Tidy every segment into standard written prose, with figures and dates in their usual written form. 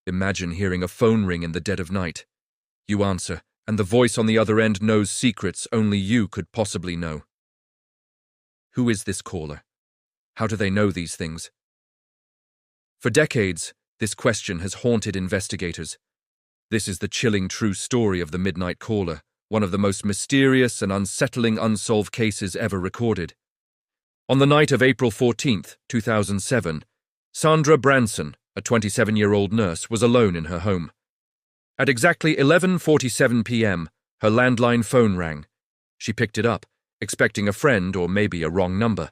Imagine hearing a phone ring in the dead of night. You answer, and the voice on the other end knows secrets only you could possibly know. Who is this caller? How do they know these things? For decades, this question has haunted investigators. This is the chilling true story of the Midnight Caller, one of the most mysterious and unsettling unsolved cases ever recorded. On the night of April 14, 2007, Sandra Branson, a 27-year-old nurse, was alone in her home. At exactly 11:47 p.m., her landline phone rang. She picked it up, expecting a friend or maybe a wrong number.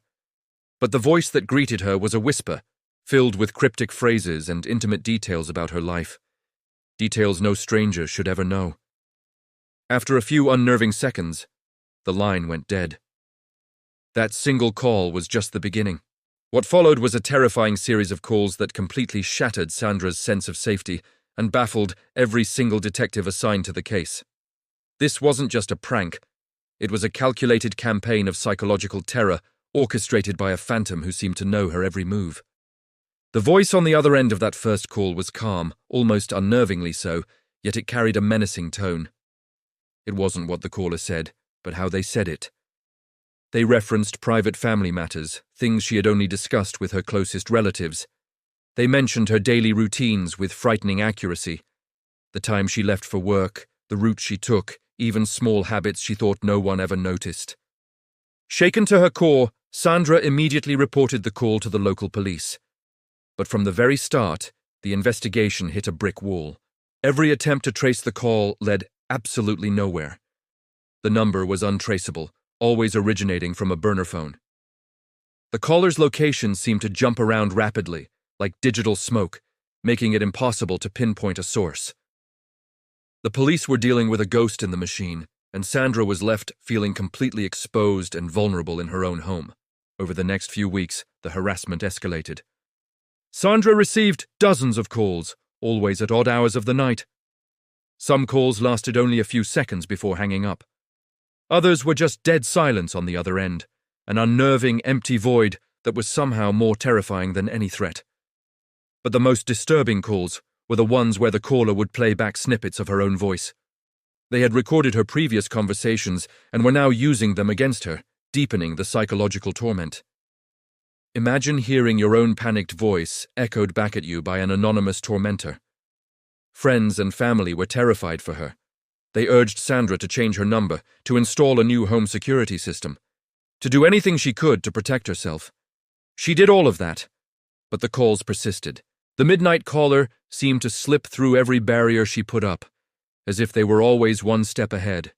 But the voice that greeted her was a whisper, filled with cryptic phrases and intimate details about her life. Details no stranger should ever know. After a few unnerving seconds, the line went dead. That single call was just the beginning. What followed was a terrifying series of calls that completely shattered Sandra's sense of safety and baffled every single detective assigned to the case. This wasn't just a prank. It was a calculated campaign of psychological terror orchestrated by a phantom who seemed to know her every move. The voice on the other end of that first call was calm, almost unnervingly so, yet it carried a menacing tone. It wasn't what the caller said, but how they said it. They referenced private family matters, things she had only discussed with her closest relatives. They mentioned her daily routines with frightening accuracy. The time she left for work, the route she took, even small habits she thought no one ever noticed. Shaken to her core, Sandra immediately reported the call to the local police. But from the very start, the investigation hit a brick wall. Every attempt to trace the call led absolutely nowhere. The number was untraceable, always originating from a burner phone. The caller's location seemed to jump around rapidly, like digital smoke, making it impossible to pinpoint a source. The police were dealing with a ghost in the machine, and Sandra was left feeling completely exposed and vulnerable in her own home. Over the next few weeks, the harassment escalated. Sandra received dozens of calls, always at odd hours of the night. Some calls lasted only a few seconds before hanging up. Others were just dead silence on the other end, an unnerving, empty void that was somehow more terrifying than any threat. But the most disturbing calls were the ones where the caller would play back snippets of her own voice. They had recorded her previous conversations and were now using them against her, deepening the psychological torment. Imagine hearing your own panicked voice echoed back at you by an anonymous tormentor. Friends and family were terrified for her. They urged Sandra to change her number, to install a new home security system, to do anything she could to protect herself. She did all of that, but the calls persisted. The Midnight Caller seemed to slip through every barrier she put up, as if they were always one step ahead.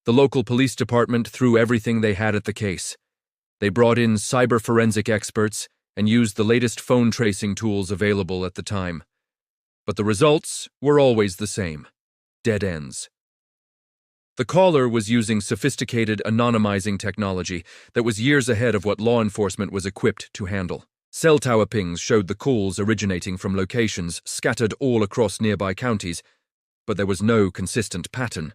The local police department threw everything they had at the case. They brought in cyber forensic experts and used the latest phone tracing tools available at the time. But the results were always the same: dead ends. The caller was using sophisticated anonymizing technology that was years ahead of what law enforcement was equipped to handle. Cell tower pings showed the calls originating from locations scattered all across nearby counties, but there was no consistent pattern,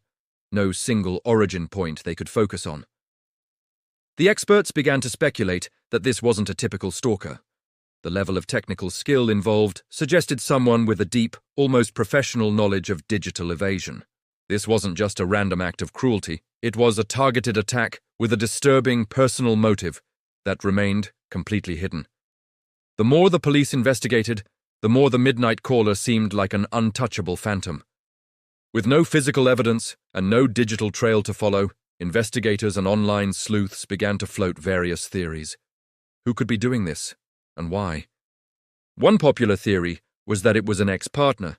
no single origin point they could focus on. The experts began to speculate that this wasn't a typical stalker. The level of technical skill involved suggested someone with a deep, almost professional knowledge of digital evasion. This wasn't just a random act of cruelty, it was a targeted attack with a disturbing personal motive that remained completely hidden. The more the police investigated, the more the Midnight Caller seemed like an untouchable phantom. With no physical evidence and no digital trail to follow, investigators and online sleuths began to float various theories. Who could be doing this, and why? One popular theory was that it was an ex-partner,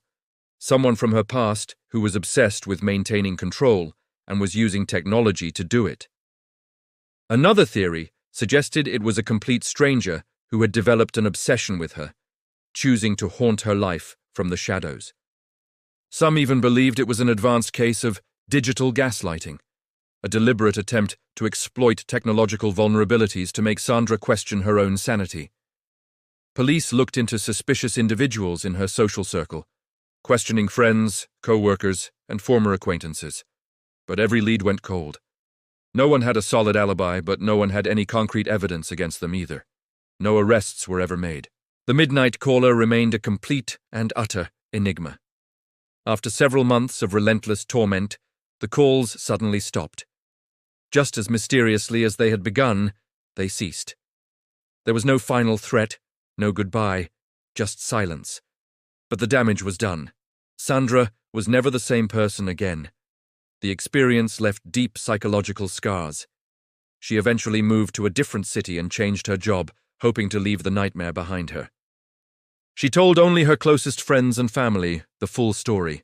someone from her past who was obsessed with maintaining control and was using technology to do it. Another theory suggested it was a complete stranger who had developed an obsession with her, choosing to haunt her life from the shadows. Some even believed it was an advanced case of digital gaslighting, a deliberate attempt to exploit technological vulnerabilities to make Sandra question her own sanity. Police looked into suspicious individuals in her social circle, questioning friends, co-workers, and former acquaintances. But every lead went cold. No one had a solid alibi, but no one had any concrete evidence against them either. No arrests were ever made. The Midnight Caller remained a complete and utter enigma. After several months of relentless torment, the calls suddenly stopped. Just as mysteriously as they had begun, they ceased. There was no final threat, no goodbye, just silence. But the damage was done. Sandra was never the same person again. The experience left deep psychological scars. She eventually moved to a different city and changed her job, hoping to leave the nightmare behind her. She told only her closest friends and family the full story,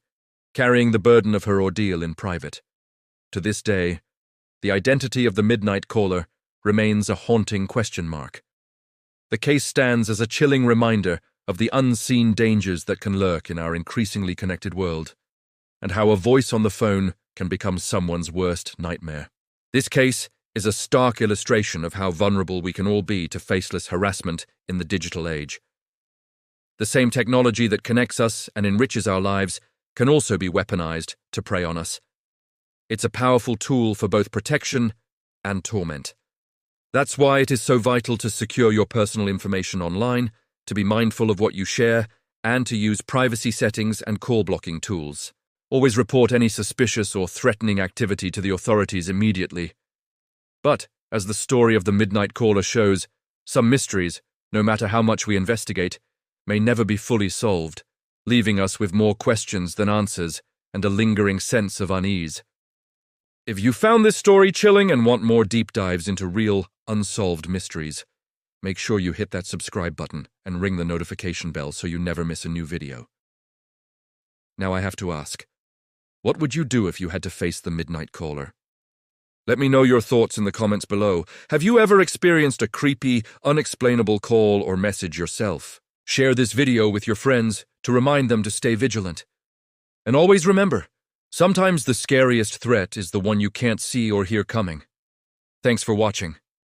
carrying the burden of her ordeal in private. To this day, the identity of the Midnight Caller remains a haunting question mark. The case stands as a chilling reminder of the unseen dangers that can lurk in our increasingly connected world, and how a voice on the phone can become someone's worst nightmare. This case is a stark illustration of how vulnerable we can all be to faceless harassment in the digital age. The same technology that connects us and enriches our lives can also be weaponized to prey on us. It's a powerful tool for both protection and torment. That's why it is so vital to secure your personal information online, to be mindful of what you share, and to use privacy settings and call blocking tools. Always report any suspicious or threatening activity to the authorities immediately. But, as the story of the Midnight Caller shows, some mysteries, no matter how much we investigate, may never be fully solved, leaving us with more questions than answers and a lingering sense of unease. If you found this story chilling and want more deep dives into real, unsolved mysteries, make sure you hit that subscribe button and ring the notification bell so you never miss a new video. Now I have to ask, what would you do if you had to face the Midnight Caller? Let me know your thoughts in the comments below. Have you ever experienced a creepy, unexplainable call or message yourself? Share this video with your friends to remind them to stay vigilant. And always remember, sometimes the scariest threat is the one you can't see or hear coming. Thanks for watching.